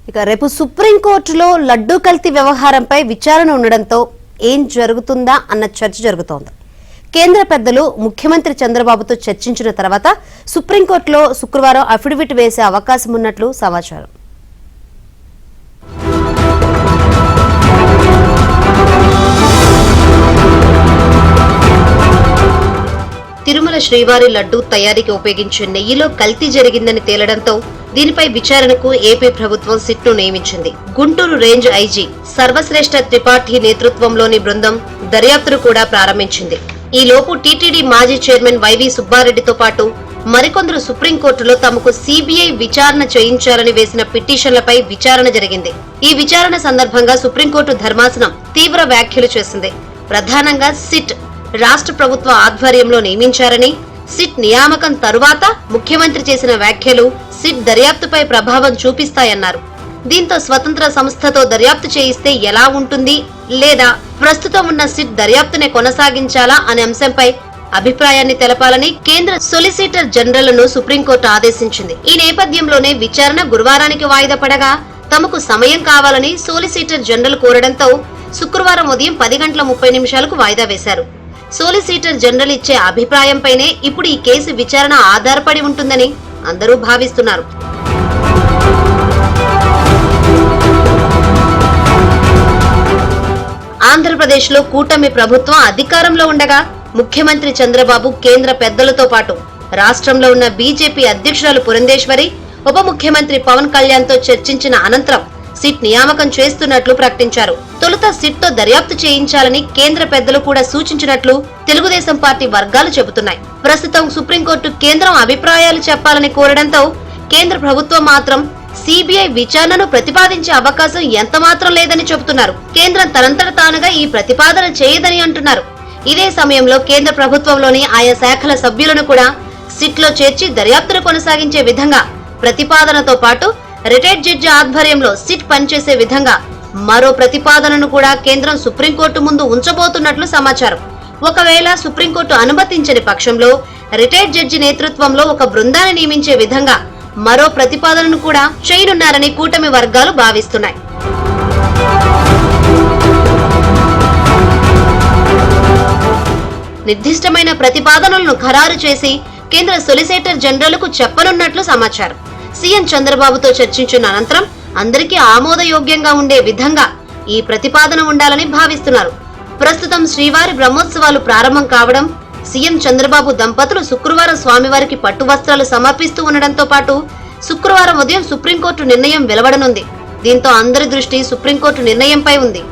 ఇక రేపు సుప్రీంకోర్టులో లడ్డూ కల్తీ వ్యవహారంపై విచారణ ఉండడంతో ఏం జరుగుతుందా అన్న చర్చ జరుగుతోంది. కేంద్ర పెద్దలు ముఖ్యమంత్రి చంద్రబాబుతో చర్చించిన తర్వాత సుప్రీంకోర్టులో శుక్రవారం అఫిడవిట్ వేసే అవకాశం ఉన్నట్లు సమాచారం. తిరుమల శ్రీవారి లడ్డూ తయారీకి ఉపయోగించే నెయ్యిలో కల్తీ జరిగిందని తేలడంతో దీనిపై విచారణకు ఏపీ ప్రభుత్వం సిట్ను నియమించింది. గుంటూరు రేంజ్ ఐజీ సర్వశ్రేష్ఠ త్రిపాఠి నేతృత్వంలోని బృందం దర్యాప్తును కూడా ప్రారంభించింది. ఈ లోపు టీటీడీ మాజీ చైర్మన్ వైవి సుబ్బారెడ్డితో పాటు మరికొందరు సుప్రీంకోర్టులో తమకు సిబిఐ విచారణ చేయించాలని వేసిన పిటిషన్లపై విచారణ జరిగింది. ఈ విచారణ సందర్భంగా సుప్రీంకోర్టు ధర్మాసనం తీవ్ర వ్యాఖ్యలు చేసింది. ప్రధానంగా సిట్ రాష్ట్ర ప్రభుత్వ ఆధ్వర్యంలో నియమించారని, సిట్ నియామకం తరువాత ముఖ్యమంత్రి చేసిన వ్యాఖ్యలు సిట్ దర్యాప్తుపై ప్రభావం చూపిస్తాయన్నారు. దీంతో స్వతంత్ర సంస్థతో దర్యాప్తు చేయిస్తే ఎలా ఉంటుంది, లేదా ప్రస్తుతం ఉన్న సిట్ దర్యాప్తునే కొనసాగించాలా అనే అంశంపై అభిప్రాయాన్ని తెలపాలని కేంద్ర సొలిసిటర్ జనరల్ ను సుప్రీంకోర్టు ఆదేశించింది. ఈ నేపథ్యంలోనే విచారణ గురువారానికి వాయిదా పడగా తమకు సమయం కావాలని సొలిసిటర్ జనరల్ కోరడంతో శుక్రవారం ఉదయం 10:30 వాయిదా వేశారు. సోలిసిటర్ జనరల్ ఇచ్చే అభిప్రాయంపైనే ఇప్పుడు ఈ కేసు విచారణ ఆధారపడి ఉంటుందని అందరూ భావిస్తున్నారు. ఆంధ్రప్రదేశ్లో కూటమి ప్రభుత్వం అధికారంలో ఉండగా ముఖ్యమంత్రి చంద్రబాబు కేంద్ర పెద్దలతో పాటు రాష్ట్రంలో ఉన్న బీజేపీ అధ్యక్షురాలు పురంధేశ్వరి, ఉప ముఖ్యమంత్రి పవన్ కళ్యాణ్ తో చర్చించిన అనంతరం సిట్ నియామకం చేస్తున్నట్లు ప్రకటించారు. తొలుత సిట్ తో దర్యాప్తు చేయించాలని కేంద్ర పెద్దలు కూడా సూచించినట్లు తెలుగుదేశం పార్టీ వర్గాలు చెబుతున్నాయి. ప్రస్తుతం సుప్రీంకోర్టు కేంద్రం అభిప్రాయాలు చెప్పాలని కోరడంతో కేంద్ర ప్రభుత్వం మాత్రం సిబిఐ విచారణను ప్రతిపాదించే అవకాశం ఎంతమాత్రం లేదని చెబుతున్నారు. కేంద్రం తనంతట తానుగా ఈ ప్రతిపాదన చేయదని అంటున్నారు. ఇదే సమయంలో కేంద్ర ప్రభుత్వంలోని ఆయా శాఖల సభ్యులను కూడా సిట్ లో చేర్చి దర్యాప్తును కొనసాగించే విధంగా ప్రతిపాదనతో పాటు రిటైర్డ్ జడ్జి ఆధ్వర్యంలో సిట్ పనిచేసే విధంగా మరో ప్రతిపాదనను కూడా కేంద్రం సుప్రీంకోర్టు ముందు ఉంచబోతున్నట్లు సమాచారం. ఒకవేళ సుప్రీంకోర్టు అనుమతించని పక్షంలో రిటైర్డ్ జడ్జి నేతృత్వంలో ఒక బృందాన్ని నియమించే విధంగా మరో ప్రతిపాదనను కూడా చేయనున్నారని కూటమి వర్గాలు భావిస్తున్నాయి. నిర్దిష్టమైన ప్రతిపాదనలను ఖరారు చేసి కేంద్ర సొలిసిటర్ జనరల్ కు చెప్పనున్నట్లు సమాచారం. సీఎం చంద్రబాబుతో చర్చించిన అనంతరం అందరికీ ఆమోదయోగ్యంగా ఉండే విధంగా ఈ ప్రతిపాదన ఉండాలని భావిస్తున్నారు. ప్రస్తుతం శ్రీవారి బ్రహ్మోత్సవాలు ప్రారంభం కావడం, సీఎం చంద్రబాబు దంపతులు శుక్రవారం స్వామివారికి పట్టు వస్త్రాలు సమర్పిస్తూ ఉండడంతో పాటు శుక్రవారం ఉదయం సుప్రీంకోర్టు నిర్ణయం వెలువడనుంది. దీంతో అందరి దృష్టి సుప్రీంకోర్టు నిర్ణయంపై ఉంది.